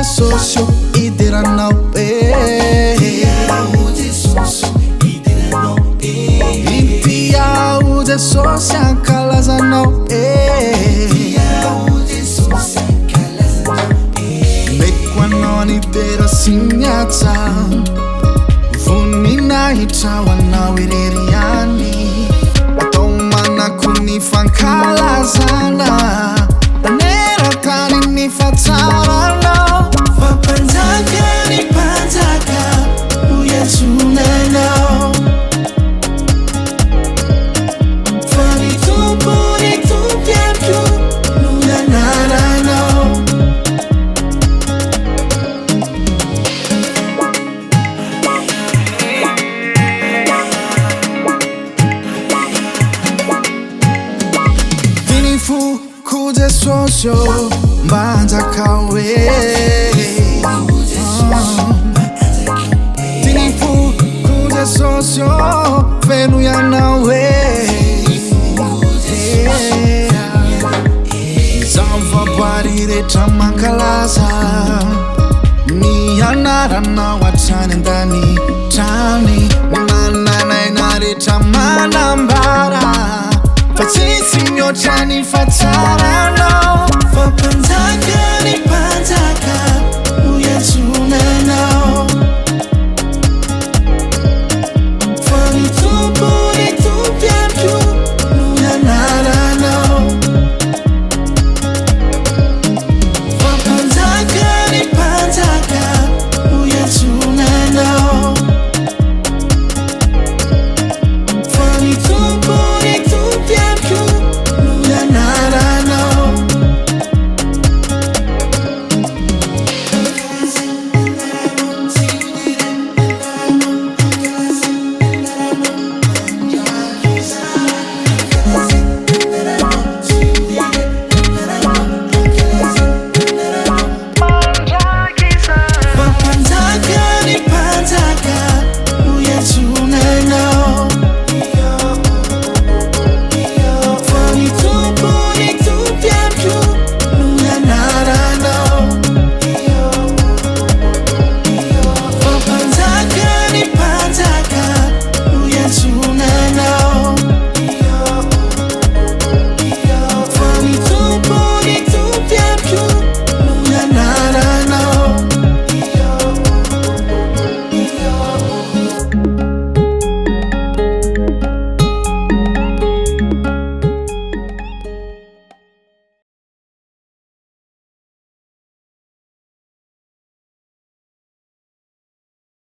social idiranao impiaude social kalazanao mekoanao tera signazza voninahitra hoanao ireriany atao manako ny fankalazana taneratany ny fatsaranao fampanjaka ny mpanjaka no iantsonanao fa ny tompiako no nanaranao kude social mbanzakao tinifu kude social fenu yanao zamvabarireta mankalaza ni anaranao atrany andany trany mananainareta manambara fa tsisy mihoatra ny fatsaranao